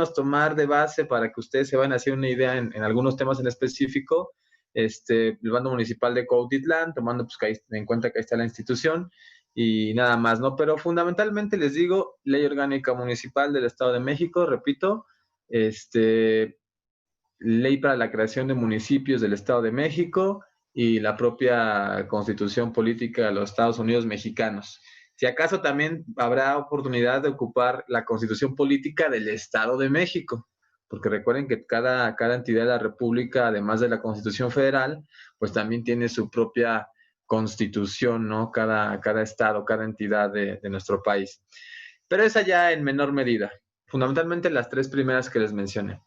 menos tomar de base para que ustedes se vayan a hacer una idea en algunos temas en específico, el bando municipal de Cuautitlán, tomando pues, que ahí, en cuenta que ahí está la institución y nada más, ¿no? Pero fundamentalmente les digo, Ley Orgánica Municipal del Estado de México, repito, Ley para la creación de municipios del Estado de México y la propia Constitución Política de los Estados Unidos Mexicanos. Si acaso también habrá oportunidad de ocupar la Constitución Política del Estado de México, porque recuerden que cada entidad de la República, además de la Constitución Federal, pues también tiene su propia constitución, ¿no? Cada estado, cada entidad de nuestro país. Pero esa ya en menor medida, fundamentalmente las tres primeras que les mencioné.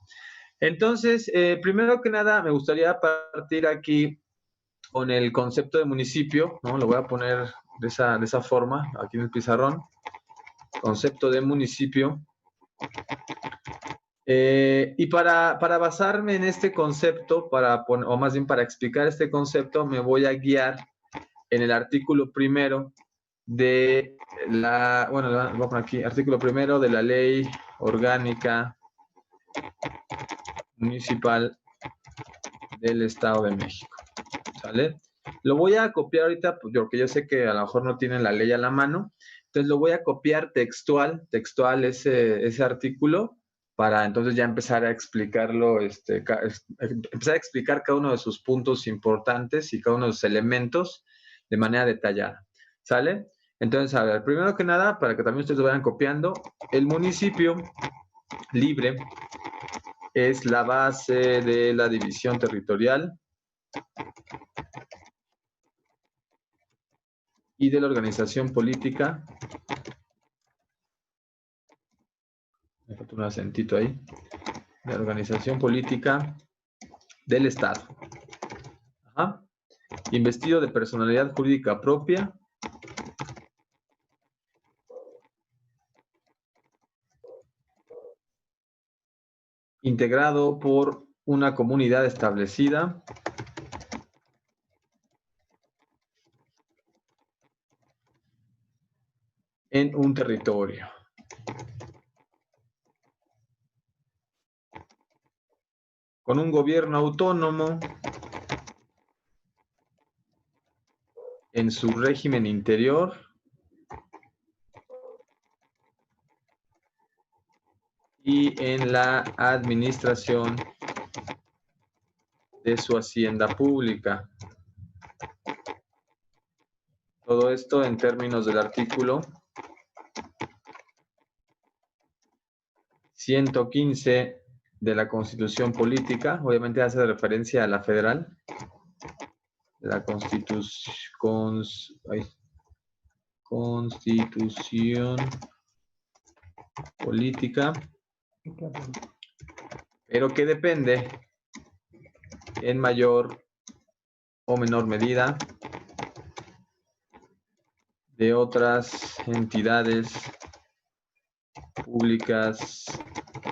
Entonces, primero que nada, me gustaría partir aquí con el concepto de municipio, ¿no? Lo voy a poner de esa forma, aquí en el pizarrón. Concepto de municipio. Y para basarme en este concepto, o más bien para explicar este concepto, me voy a guiar en el artículo primero de la, bueno, lo voy a poner aquí, artículo primero de la Ley Orgánica Municipal del Estado de México, ¿sale? Lo voy a copiar ahorita, porque yo sé que a lo mejor no tienen la ley a la mano, entonces lo voy a copiar textual ese artículo, para entonces ya empezar a explicarlo, empezar a explicar cada uno de sus puntos importantes y cada uno de sus elementos de manera detallada, ¿sale? Entonces, a ver, primero que nada, para que también ustedes lo vayan copiando, el municipio libre es la base de la división territorial y de la organización política. Me falta un acentito ahí. De la organización política del Estado. Ajá. Investido de personalidad jurídica propia. Integrado por una comunidad establecida. En un territorio. Con un gobierno autónomo. En su régimen interior. Y en la administración de su hacienda pública. Todo esto en términos del artículo 115 de la Constitución Política. Obviamente hace referencia a la federal. La Constitución Política. Pero que depende en mayor o menor medida de otras entidades públicas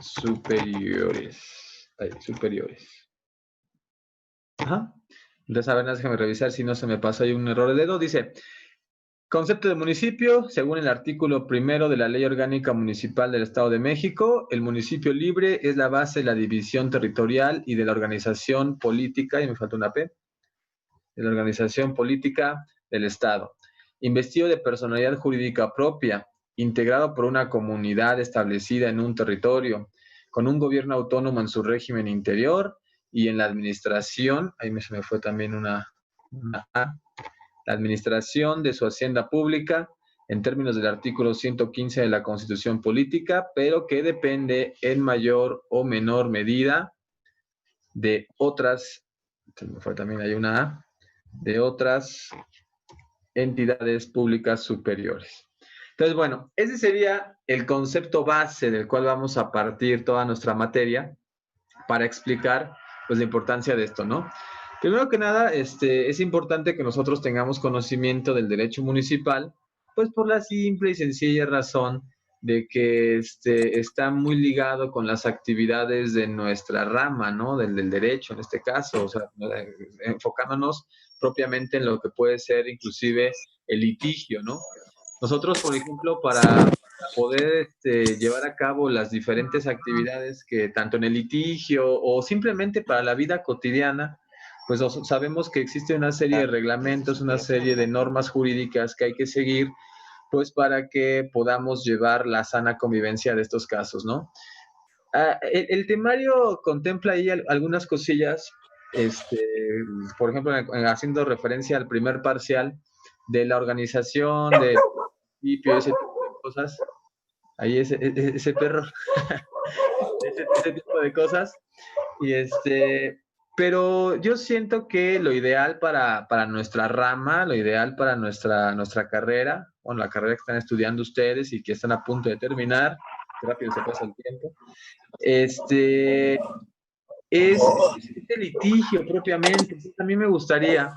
superiores. Ajá. Entonces, a ver, déjame revisar si no se me pasa ahí un error de dedo. Dice, concepto de municipio, según el artículo primero de la Ley Orgánica Municipal del Estado de México, el municipio libre es la base de la división territorial y de la organización política, y me falta una P, de la organización política del Estado. Investido de personalidad jurídica propia, integrado por una comunidad establecida en un territorio, con un gobierno autónomo en su régimen interior y en la administración, ahí se me fue también una A, la administración de su hacienda pública en términos del artículo 115 de la Constitución Política, pero que depende en mayor o menor medida de otras, se me fue también hay una A, de otras entidades públicas superiores. Entonces, bueno, ese sería el concepto base del cual vamos a partir toda nuestra materia para explicar, pues, la importancia de esto, ¿no? Primero que nada, es importante que nosotros tengamos conocimiento del derecho municipal, pues por la simple y sencilla razón de que está muy ligado con las actividades de nuestra rama, ¿no? Del derecho en este caso, o sea, enfocándonos propiamente en lo que puede ser inclusive el litigio, ¿no? Nosotros, por ejemplo, para poder llevar a cabo las diferentes actividades que tanto en el litigio o simplemente para la vida cotidiana, pues sabemos que existe una serie de reglamentos, una serie de normas jurídicas que hay que seguir, pues para que podamos llevar la sana convivencia de estos casos, ¿no? El temario contempla ahí algunas cosillas, por ejemplo, haciendo referencia al primer parcial de la organización, del principio, ese tipo de cosas. Ahí ese perro, ese tipo de cosas. Y pero yo siento que lo ideal para nuestra rama, lo ideal para nuestra carrera, bueno, la carrera que están estudiando ustedes y que están a punto de terminar, rápido se pasa el tiempo, es el litigio propiamente. A mí me gustaría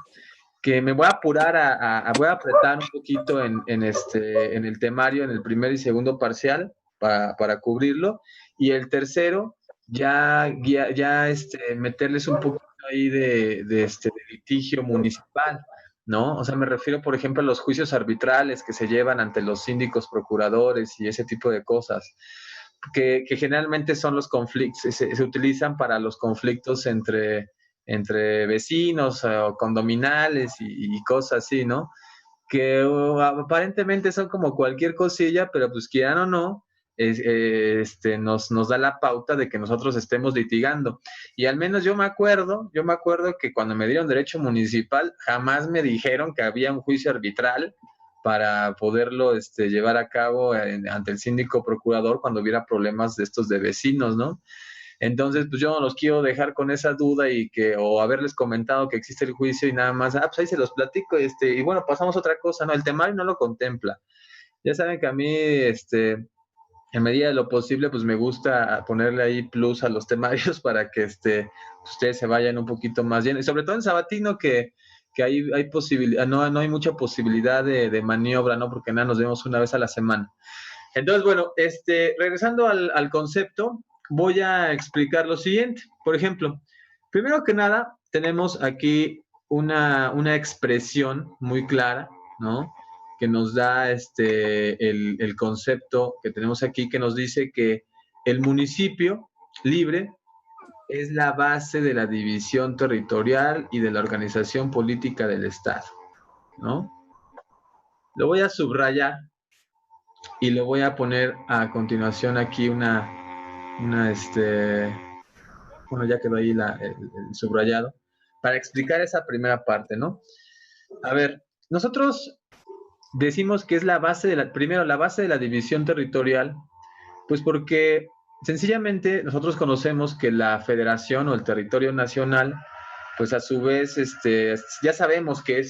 que me voy a apurar voy a apretar un poquito en el temario, en el primer y segundo parcial para cubrirlo, y el tercero ya meterles un poquito ahí de litigio municipal, ¿no? O sea, me refiero, por ejemplo, a los juicios arbitrales que se llevan ante los síndicos procuradores y ese tipo de cosas que generalmente son los conflictos, se utilizan para los conflictos entre vecinos o condominales y cosas así, ¿no? Que aparentemente son como cualquier cosilla, pero pues quieran o no, nos da la pauta de que nosotros estemos litigando. Y al menos yo me acuerdo que cuando me dieron derecho municipal, jamás me dijeron que había un juicio arbitral para poderlo llevar a cabo ante el síndico procurador cuando hubiera problemas de estos de vecinos, ¿no? Entonces, pues yo no los quiero dejar con esa duda o haberles comentado que existe el juicio y nada más, pues ahí se los platico, y bueno, pasamos a otra cosa, ¿no? El temario no lo contempla. Ya saben que a mí, en medida de lo posible, pues me gusta ponerle ahí plus a los temarios para que ustedes se vayan un poquito más bien, y sobre todo en sabatino que hay posibilidad, no hay mucha posibilidad de maniobra, ¿no? Porque nada, nos vemos una vez a la semana. Entonces, bueno, regresando al concepto, voy a explicar lo siguiente. Por ejemplo, primero que nada, tenemos aquí una expresión muy clara, ¿no? Que nos da el concepto que tenemos aquí, que nos dice que el municipio libre es la base de la división territorial y de la organización política del Estado, ¿no? Lo voy a subrayar y le voy a poner a continuación aquí bueno, ya quedó ahí el subrayado, para explicar esa primera parte, ¿no? A ver, nosotros decimos que es primero, la base de la división territorial, pues porque sencillamente nosotros conocemos que la federación o el territorio nacional, pues a su vez, ya sabemos que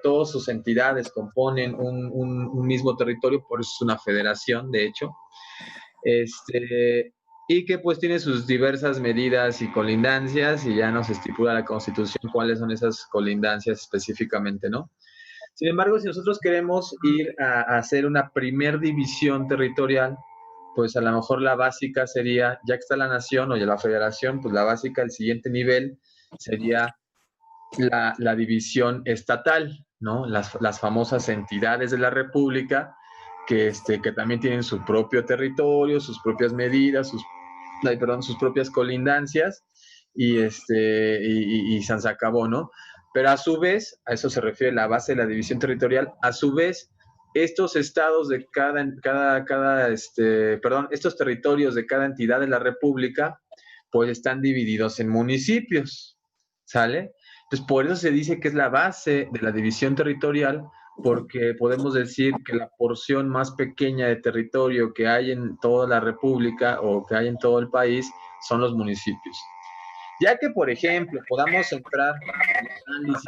todas sus entidades componen un mismo territorio, por eso es una federación, de hecho, y que pues tiene sus diversas medidas y colindancias, y ya nos estipula la Constitución cuáles son esas colindancias específicamente, ¿no? Sin embargo, si nosotros queremos ir a hacer una primer división territorial, pues a lo mejor la básica sería, ya que está la nación o ya la federación, pues la básica, el siguiente nivel sería la división estatal, ¿no? Las famosas entidades de la República, que también tienen su propio territorio, sus propias medidas, sus propias colindancias, y San se acabó, ¿no? Pero a su vez, a eso se refiere la base de la división territorial, a su vez, estos estados de estos territorios de cada entidad de la República, pues están divididos en municipios, ¿sale? Entonces, por eso se dice que es la base de la división territorial, porque podemos decir que la porción más pequeña de territorio que hay en toda la República o que hay en todo el país son los municipios. Ya que, por ejemplo, podamos entrar en el análisis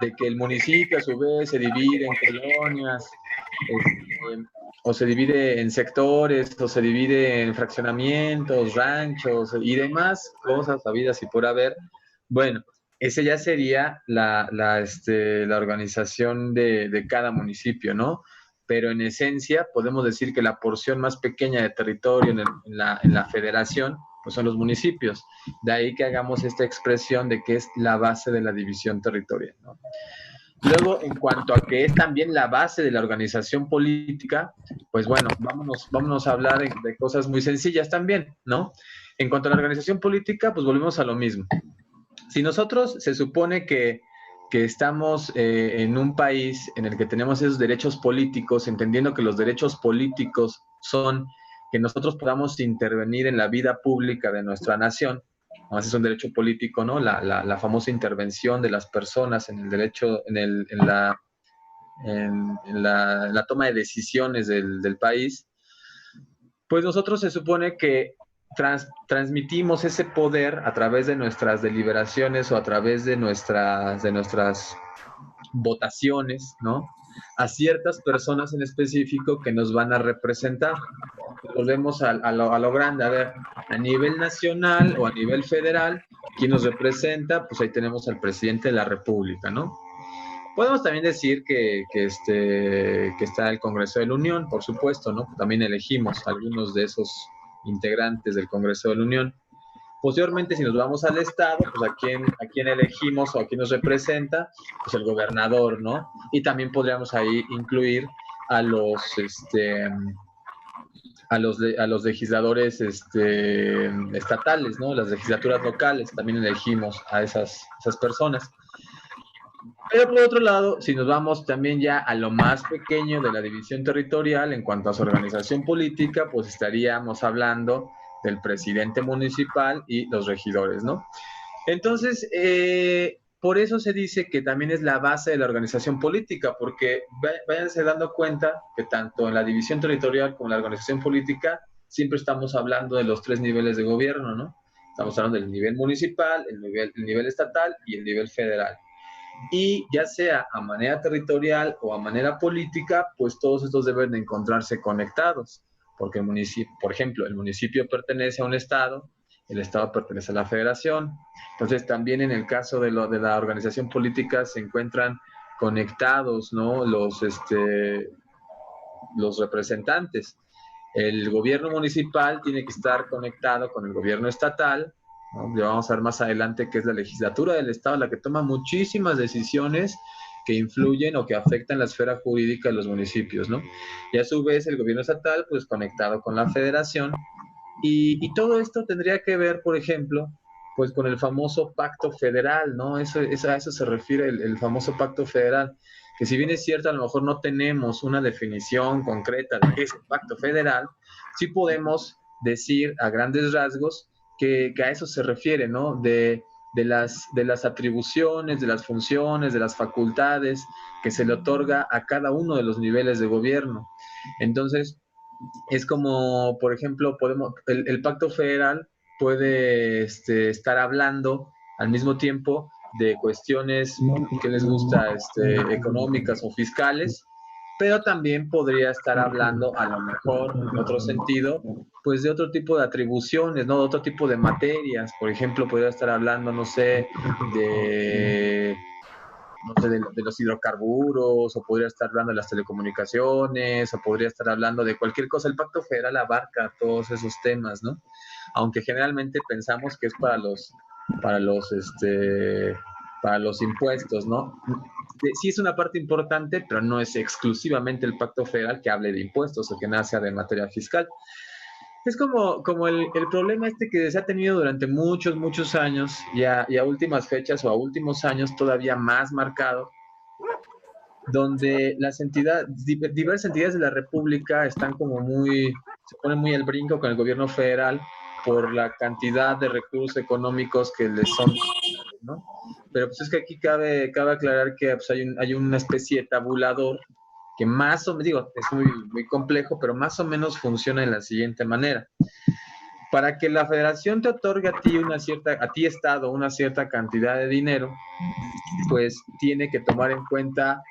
de que el municipio a su vez se divide en colonias, o se divide en sectores, o se divide en fraccionamientos, ranchos y demás cosas habidas y por haber. Bueno, esa ya sería la organización de cada municipio, ¿no? Pero en esencia podemos decir que la porción más pequeña de territorio en la federación pues son los municipios. De ahí que hagamos esta expresión de que es la base de la división territorial, ¿no? Luego, en cuanto a que es también la base de la organización política, pues bueno, vámonos a hablar de cosas muy sencillas también, ¿no? En cuanto a la organización política, pues volvemos a lo mismo. Si nosotros se supone que estamos en un país en el que tenemos esos derechos políticos, entendiendo que los derechos políticos son que nosotros podamos intervenir en la vida pública de nuestra nación, además es un derecho político, ¿no? La famosa intervención de las personas en el derecho, en la toma de decisiones del país, pues nosotros se supone que transmitimos ese poder a través de nuestras deliberaciones o a través de nuestras votaciones, ¿no? A ciertas personas en específico que nos van a representar. Volvemos a lo grande, a ver, a nivel nacional o a nivel federal, ¿quién nos representa? Pues ahí tenemos al presidente de la República, ¿no? Podemos también decir que está el Congreso de la Unión, por supuesto, ¿no? También elegimos algunos de esos integrantes del Congreso de la Unión. Posteriormente, si nos vamos al Estado, pues a quién elegimos o a quién nos representa, pues el gobernador, ¿no? Y también podríamos ahí incluir a a los legisladores estatales, ¿no? Las legislaturas locales, también elegimos a esas personas. Pero por otro lado, si nos vamos también ya a lo más pequeño de la división territorial en cuanto a su organización política, pues estaríamos hablando del presidente municipal y los regidores, ¿no? Entonces, por eso se dice que también es la base de la organización política, porque váyanse dando cuenta que tanto en la división territorial como en la organización política siempre estamos hablando de los tres niveles de gobierno, ¿no? Estamos hablando del nivel municipal, el nivel estatal y el nivel federal. Y ya sea a manera territorial o a manera política, pues todos estos deben de encontrarse conectados, porque el municipio, por ejemplo, el municipio pertenece a un estado, el estado pertenece a la federación, entonces también en el caso de la organización política se encuentran conectados, ¿no? Los representantes. El gobierno municipal tiene que estar conectado con el gobierno estatal, ¿no? Ya vamos a ver más adelante que es la legislatura del Estado la que toma muchísimas decisiones que influyen o que afectan la esfera jurídica de los municipios, ¿no? Y a su vez el gobierno estatal, pues conectado con la federación. Y todo esto tendría que ver, por ejemplo, pues con el famoso pacto federal, ¿no? A eso se refiere el famoso pacto federal, que si bien es cierto, a lo mejor no tenemos una definición concreta de qué es el pacto federal, sí podemos decir a grandes rasgos que a eso se refiere, ¿no? De las atribuciones, de las funciones, de las facultades que se le otorga a cada uno de los niveles de gobierno. Entonces, es como, por ejemplo, el pacto federal puede estar hablando al mismo tiempo de cuestiones que les gusta, económicas o fiscales, pero también podría estar hablando, a lo mejor, en otro sentido, pues de otro tipo de atribuciones, ¿no? De otro tipo de materias. Por ejemplo, podría estar hablando, no sé, de no sé, de los hidrocarburos, o podría estar hablando de las telecomunicaciones, o podría estar hablando de cualquier cosa. El Pacto Federal abarca todos esos temas, ¿no? Aunque generalmente pensamos que es para los, este, para los impuestos, ¿no? Sí es una parte importante, pero no es exclusivamente el Pacto Federal que hable de impuestos o que nace de materia fiscal. Es como el problema que se ha tenido durante muchos años y a últimas fechas o a últimos años todavía más marcado, donde diversas entidades de la República están se ponen muy al brinco con el gobierno federal por la cantidad de recursos económicos que les son, ¿no? Pero pues es que aquí cabe aclarar que pues, hay una especie de tabulador que más o menos, digo, es muy complejo, pero más o menos funciona de la siguiente manera. Para que la federación te otorgue a ti Estado, una cierta cantidad de dinero, pues tiene que tomar en cuenta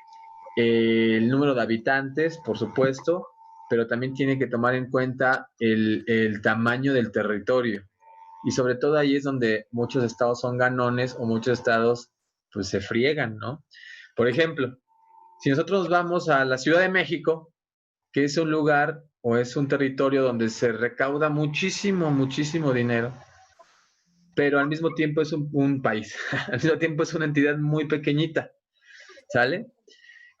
el número de habitantes, por supuesto, pero también tiene que tomar en cuenta el tamaño del territorio. Y sobre todo ahí es donde muchos estados son ganones o muchos estados pues se friegan, ¿no? Por ejemplo, si nosotros vamos a la Ciudad de México, que es un lugar o es un territorio donde se recauda muchísimo dinero, pero al mismo tiempo es un país, al mismo tiempo es una entidad muy pequeñita. ¿sale?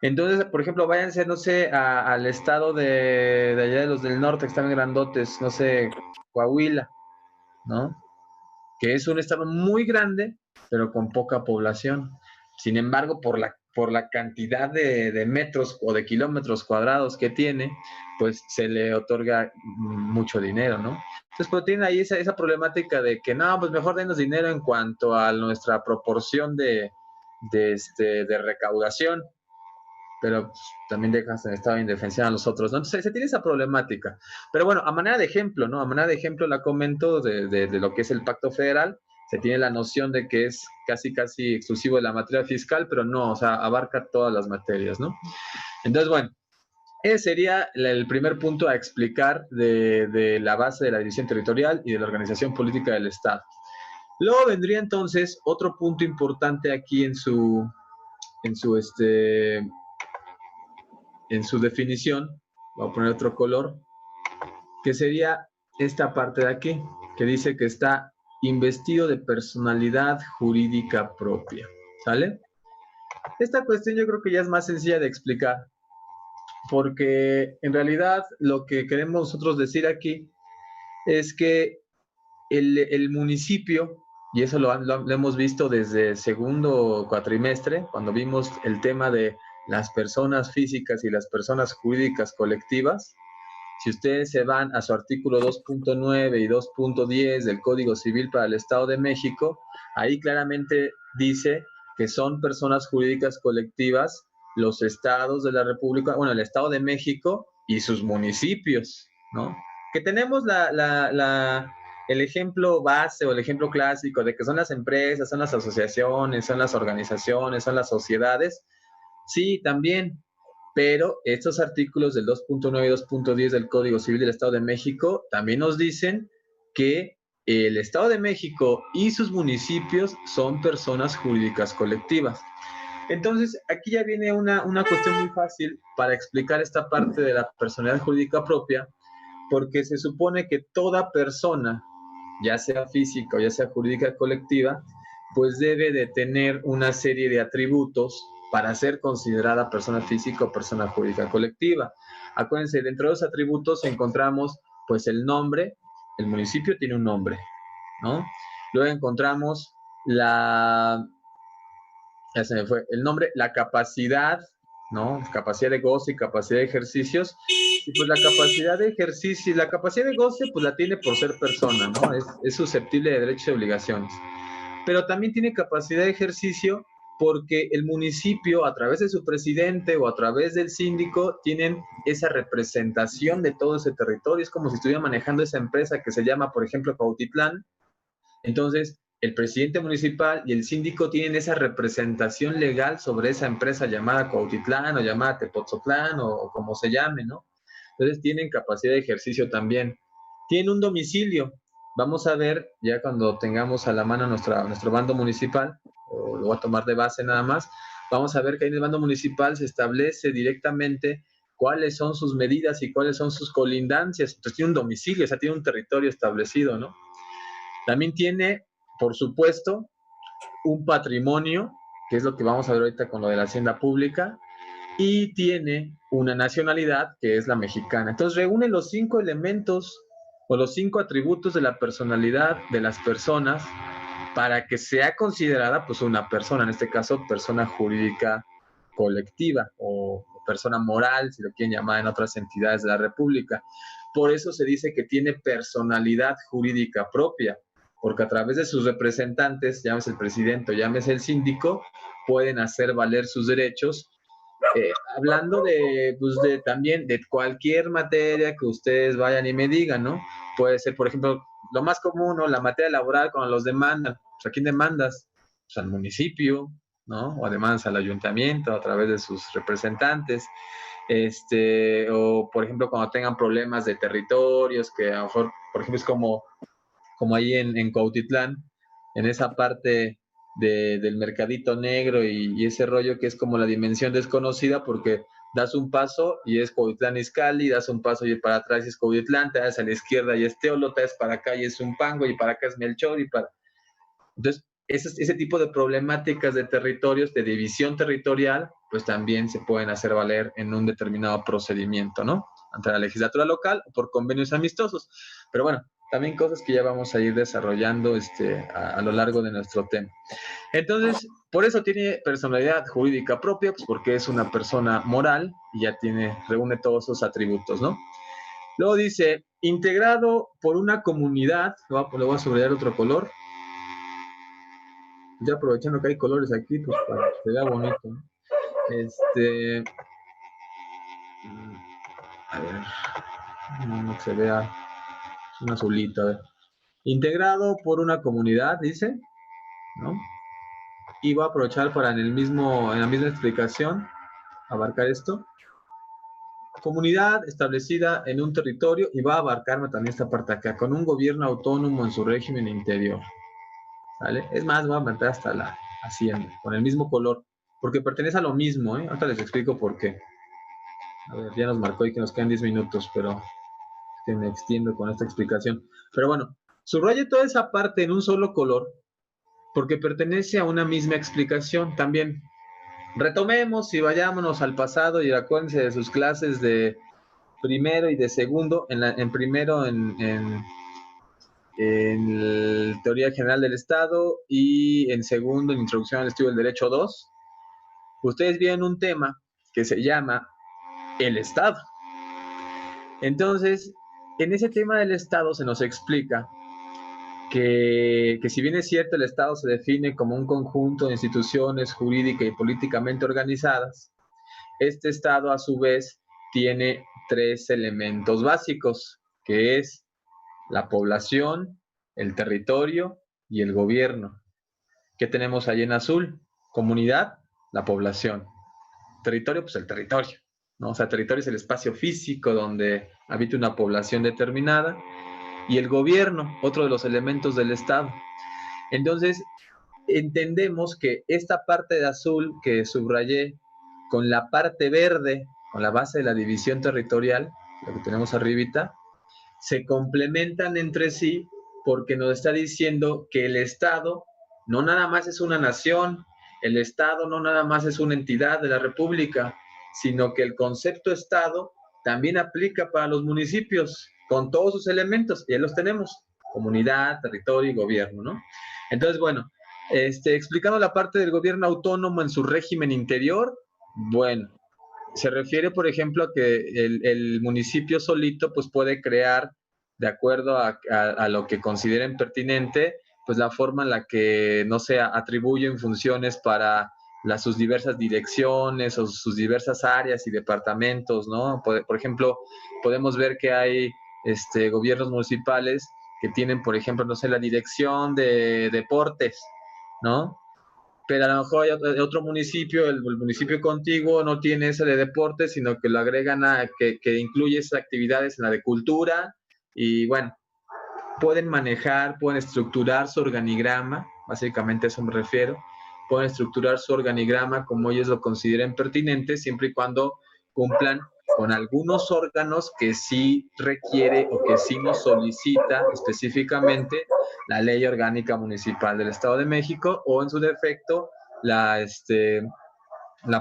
Entonces, por ejemplo, váyanse, no sé, al estado de allá de los del norte, que están grandotes, no sé, Coahuila, ¿no? Que es un estado muy grande, pero con poca población. Sin embargo, por la cantidad de metros o de kilómetros cuadrados que tiene, pues se le otorga mucho dinero, ¿no? Entonces, pero tiene ahí esa problemática de que, no, pues mejor denos dinero en cuanto a nuestra proporción de recaudación, pero pues, también dejas en estado de indefensión a los otros, ¿no? Entonces se tiene esa problemática. Pero bueno, a manera de ejemplo, ¿no? A manera de ejemplo la comento de lo que es el pacto federal. Se tiene la noción de que es casi exclusivo de la materia fiscal, pero no, o sea, abarca todas las materias, ¿no? Entonces, bueno, ese sería el primer punto a explicar de la base de la división territorial y de la organización política del Estado. Luego vendría entonces otro punto importante aquí en su, este, en su definición, voy a poner otro color, que sería esta parte de aquí, que dice que está investido de personalidad jurídica propia, ¿sale? Esta cuestión yo creo que ya es más sencilla de explicar, porque en realidad lo que queremos nosotros decir aquí es que el municipio, y eso lo hemos visto desde segundo cuatrimestre, cuando vimos el tema de las personas físicas y las personas jurídicas colectivas. Si ustedes se van a su artículo 2.9 y 2.10 del Código Civil para el Estado de México, ahí claramente dice que son personas jurídicas colectivas los estados de la República, bueno, el Estado de México y sus municipios, ¿no? Que tenemos el ejemplo base o el ejemplo clásico de que son las empresas, son las asociaciones, son las organizaciones, son las sociedades. Sí, también, pero estos artículos del 2.9 y 2.10 del Código Civil del Estado de México también nos dicen que el Estado de México y sus municipios son personas jurídicas colectivas. Entonces, aquí ya viene una cuestión muy fácil para explicar esta parte de la personalidad jurídica propia, porque se supone que toda persona, ya sea física o ya sea jurídica colectiva, pues debe de tener una serie de atributos para ser considerada persona física o persona jurídica colectiva. Acuérdense, dentro de los atributos encontramos pues el nombre, el municipio tiene un nombre, ¿no? Luego encontramos ya se me fue, el nombre, la capacidad, ¿no? Capacidad de goce y capacidad de ejercicios. Y pues la capacidad de ejercicio, la capacidad de goce, pues la tiene por ser persona, ¿no? Es susceptible de derechos y obligaciones. Pero también tiene capacidad de ejercicio porque el municipio, a través de su presidente o a través del síndico, tienen esa representación de todo ese territorio. Es como si estuviera manejando esa empresa que se llama, por ejemplo, Cuautitlán. Entonces, el presidente municipal y el síndico tienen esa representación legal sobre esa empresa llamada Cuautitlán o llamada Tepoztlán o como se llame, ¿no? Entonces, tienen capacidad de ejercicio también. Tienen un domicilio. Vamos a ver, ya cuando tengamos a la mano nuestro bando municipal, o lo voy a tomar de base nada más, vamos a ver que ahí en el bando municipal se establece directamente cuáles son sus medidas y cuáles son sus colindancias. Entonces, tiene un domicilio, o sea, tiene un territorio establecido, ¿no? También tiene, por supuesto, un patrimonio, que es lo que vamos a ver ahorita con lo de la hacienda pública, y tiene una nacionalidad, que es la mexicana. Entonces reúne los 5 elementos o los 5 atributos de la personalidad de las personas para que sea considerada pues una persona, en este caso persona jurídica colectiva o persona moral, si lo quieren llamar en otras entidades de la República. Por eso se dice que tiene personalidad jurídica propia, porque a través de sus representantes, llámese el presidente o llámese el síndico, pueden hacer valer sus derechos. Hablando pues también de cualquier materia que ustedes vayan y me digan, ¿no? Puede ser, por ejemplo, lo más común, ¿no? La materia laboral cuando los demandan. Pues, ¿a quién demandas? Pues al municipio, ¿no? O demandas al ayuntamiento a través de sus representantes. O por ejemplo, cuando tengan problemas de territorios, que a lo mejor, por ejemplo, es como ahí en Cuautitlán, en esa parte del mercadito negro y ese rollo que es como la dimensión desconocida porque das un paso y es Cuautitlán Izcalli, das un paso y para atrás es Cuautitlán, te das a la izquierda y es Teolo, te das para acá y es Zumpango y para acá es Melchor y para... Entonces, ese tipo de problemáticas de territorios, de división territorial, pues también se pueden hacer valer en un determinado procedimiento, ¿no? Ante la legislatura local o por convenios amistosos. Pero bueno, también cosas que ya vamos a ir desarrollando a lo largo de nuestro tema. Entonces, por eso tiene personalidad jurídica propia, pues porque es una persona moral y ya reúne todos esos atributos, ¿no? Luego dice, integrado por una comunidad, le voy a subrayar otro color, ya aprovechando que hay colores aquí, pues para que se vea bonito, ¿no? A ver, no se vea un azulito, a ver. Integrado por una comunidad, dice, ¿no? Y voy a aprovechar para en la misma explicación, abarcar esto. Comunidad establecida en un territorio, y va a abarcarme también esta parte acá, con un gobierno autónomo en su régimen interior. ¿Vale? Es más, voy a meter hasta la hacienda, con el mismo color, porque pertenece a lo mismo, ¿eh? Ahorita les explico por qué. A ver, ya nos marcó y que nos quedan 10 minutos, pero que me extiendo con esta explicación. Pero bueno, subraye toda esa parte en un solo color, porque pertenece a una misma explicación también. Retomemos y vayámonos al pasado y acuérdense de sus clases de primero y de segundo. En primero en Teoría General del Estado y en segundo en Introducción al Estudio del Derecho 2, ustedes vieron un tema que se llama el Estado. Entonces, en ese tema del Estado se nos explica que si bien es cierto el Estado se define como un conjunto de instituciones jurídica y políticamente organizadas, este Estado a su vez tiene tres elementos básicos, que es la población, el territorio y el gobierno. ¿Qué tenemos ahí en azul? Comunidad, la población. Territorio, pues el territorio, ¿no? O sea, territorio es el espacio físico donde habita una población determinada. Y el gobierno, otro de los elementos del Estado. Entonces, entendemos que esta parte de azul que subrayé con la parte verde, con la base de la división territorial, lo que tenemos arribita, se complementan entre sí porque nos está diciendo que el Estado no nada más es una nación, el Estado no nada más es una entidad de la República, sino que el concepto Estado también aplica para los municipios con todos sus elementos, y ya los tenemos, comunidad, territorio y gobierno, ¿no? Entonces, bueno, explicando la parte del gobierno autónomo en su régimen interior, bueno, se refiere, por ejemplo, a que el municipio solito pues puede crear, de acuerdo a lo que consideren pertinente, pues la forma en la que, no sé, atribuyen funciones para sus diversas direcciones o sus diversas áreas y departamentos, ¿no? Por ejemplo, podemos ver que hay gobiernos municipales que tienen, por ejemplo, no sé, la dirección de deportes, ¿no? Pero a lo mejor hay otro municipio, el municipio contiguo no tiene ese de deportes, sino que lo agregan que incluye esas actividades en la de cultura, y bueno, pueden manejar, pueden estructurar su organigrama, básicamente a eso me refiero, pueden estructurar su organigrama como ellos lo consideren pertinente, siempre y cuando cumplan con algunos órganos que sí requiere o que sí nos solicita específicamente la Ley Orgánica Municipal del Estado de México, o en su defecto la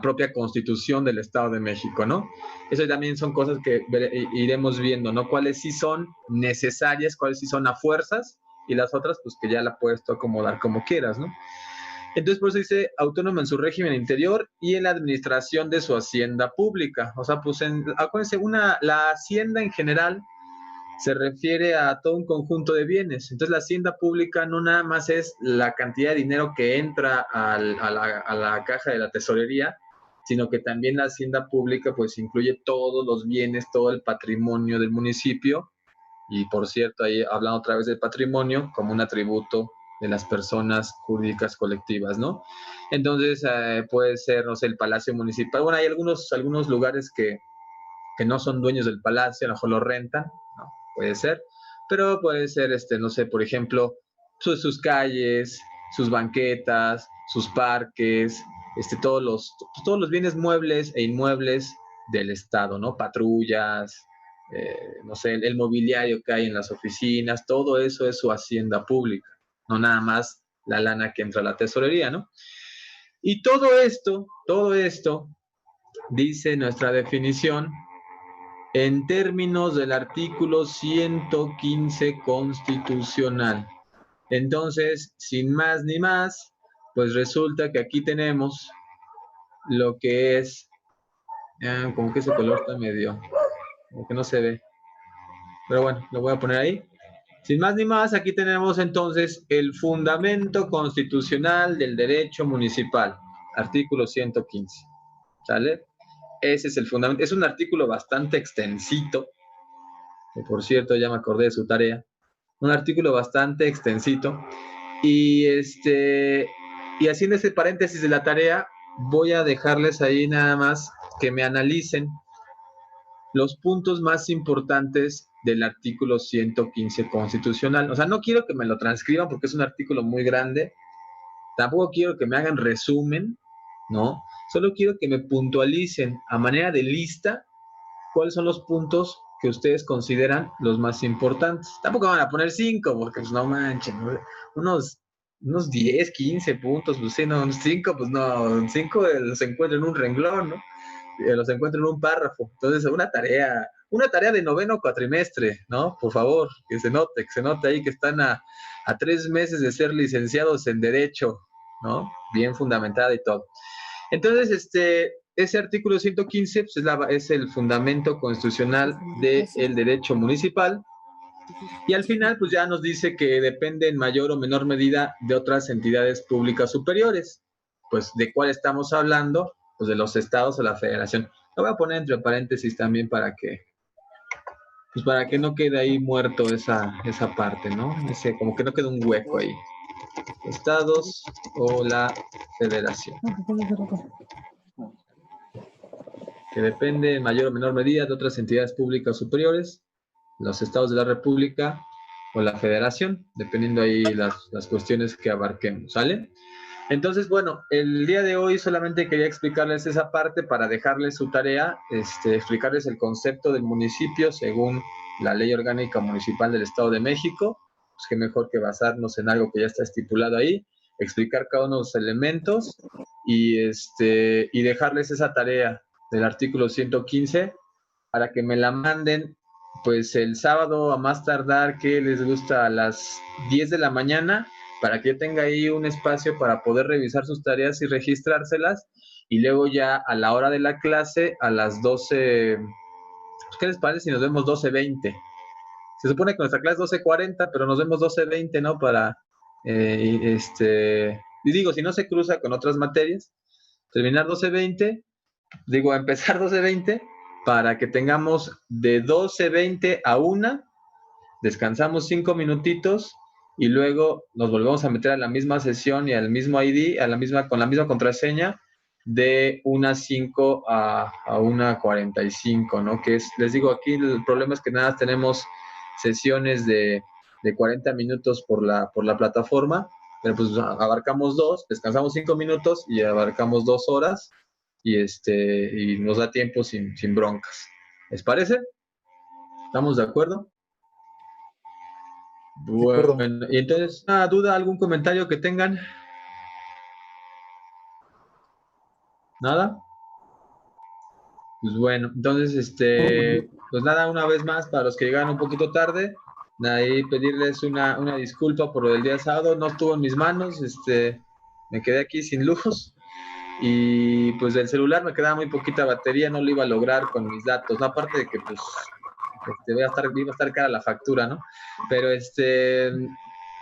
propia Constitución del Estado de México, ¿no? Eso también son cosas que iremos viendo, ¿no? Cuáles sí son necesarias, cuáles sí son a fuerzas, y las otras, pues que ya la puedes tú acomodar como quieras, ¿no? Entonces, por eso dice autónomo en su régimen interior y en la administración de su hacienda pública. O sea, pues acuérdense, la hacienda en general se refiere a todo un conjunto de bienes. Entonces, la hacienda pública no nada más es la cantidad de dinero que entra a la caja de la tesorería, sino que también la hacienda pública pues incluye todos los bienes, todo el patrimonio del municipio. Y por cierto, ahí hablando otra vez del patrimonio como un atributo de las personas jurídicas colectivas, ¿no? Entonces, puede ser, no sé, el Palacio Municipal. Bueno, hay algunos lugares que no son dueños del palacio, a lo mejor lo rentan, ¿no? Puede ser, pero puede ser, no sé, por ejemplo, sus calles, sus banquetas, sus parques, todos los bienes muebles e inmuebles del Estado, ¿no? Patrullas, no sé, el mobiliario que hay en las oficinas, todo eso es su hacienda pública, no nada más la lana que entra a la tesorería, ¿no? Y todo esto, dice nuestra definición, en términos del artículo 115 constitucional. Entonces, sin más ni más, pues resulta que aquí tenemos lo que es, como que ese color está medio, como que no se ve, pero bueno, lo voy a poner ahí. Sin más ni más, aquí tenemos entonces el fundamento constitucional del derecho municipal, artículo 115, ¿sale? Ese es el fundamento, es un artículo bastante extensito, que por cierto ya me acordé de su tarea, un artículo bastante extensito, y haciendo ese paréntesis de la tarea, voy a dejarles ahí nada más que me analicen los puntos más importantes del artículo 115 constitucional. O sea, no quiero que me lo transcriban porque es un artículo muy grande, tampoco quiero que me hagan resumen, ¿no? Solo quiero que me puntualicen a manera de lista cuáles son los puntos que ustedes consideran los más importantes. Tampoco van a poner 5, porque pues no manchen, ¿no? unos 10, 15 puntos, pues sí, no, 5, pues no, 5 los encuentro en un renglón, ¿no? Los encuentro en un párrafo. Entonces, una tarea de noveno cuatrimestre, ¿no? Por favor, que se note ahí que están a 3 meses de ser licenciados en Derecho, ¿no? Bien fundamentada y todo. Entonces, ese artículo 115 pues, es el fundamento constitucional del derecho municipal. Y al final, pues ya nos dice que depende en mayor o menor medida de otras entidades públicas superiores. Pues, ¿de cuál estamos hablando? Pues de los estados o la federación. Lo voy a poner entre paréntesis también para que no quede ahí muerto esa parte, ¿no? Como que no quede un hueco ahí. Estados o la federación. Que depende en mayor o menor medida de otras entidades públicas superiores, los estados de la república o la federación, dependiendo ahí las cuestiones que abarquemos, ¿sale? Entonces, bueno, el día de hoy solamente quería explicarles esa parte para dejarles su tarea, explicarles el concepto del municipio según la Ley Orgánica Municipal del Estado de México, pues qué mejor que basarnos en algo que ya está estipulado ahí, explicar cada uno de los elementos y dejarles esa tarea del artículo 115 para que me la manden pues el sábado a más tardar, que les gusta, a las 10 de la mañana, para que yo tenga ahí un espacio para poder revisar sus tareas y registrárselas, y luego ya a la hora de la clase, a las 12, ¿qué les parece si nos vemos 12:20? Se supone que nuestra clase es 12:40, pero nos vemos 12:20, ¿no? Y digo, si no se cruza con otras materias, terminar 12:20, empezar 12:20, para que tengamos de 12:20 a 1, descansamos 5 minutitos y luego nos volvemos a meter a la misma sesión y al mismo ID, con la misma contraseña, de 1:05 a 1:45, ¿no? Les digo, aquí el problema es que nada, tenemos sesiones de 40 minutos por la plataforma, pero pues abarcamos 2, descansamos 5 minutos y abarcamos 2 horas, y nos da tiempo sin broncas. ¿Les parece? ¿Estamos de acuerdo? Bueno, y entonces, ¿una duda, algún comentario que tengan? ¿Nada? Pues bueno, entonces, pues nada, una vez más, para los que llegaron un poquito tarde, ahí pedirles una disculpa por lo del día sábado, no estuvo en mis manos, me quedé aquí sin lujos, y pues del celular me quedaba muy poquita batería, no lo iba a lograr con mis datos, ¿no? Aparte de que pues iba a estar cara la factura, ¿no? Pero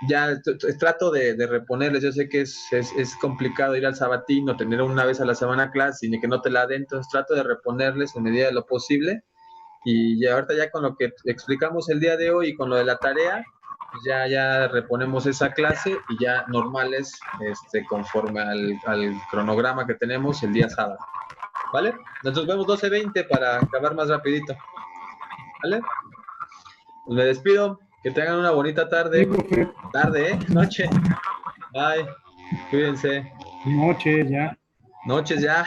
ya trato de reponerles. Yo sé que es complicado ir al sabatino, tener una vez a la semana clase y que no te la den, entonces trato de reponerles en medida de lo posible. Y ya ahorita ya con lo que explicamos el día de hoy y con lo de la tarea, pues ya reponemos esa clase y ya normales, conforme al cronograma que tenemos el día sábado. ¿Vale? Nos vemos 12:20 para acabar más rapidito. ¿Vale? Pues me despido. Que tengan una bonita tarde. Noche. Bye. Cuídense. Noches ya. Noches ya.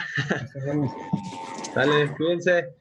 Dale, cuídense.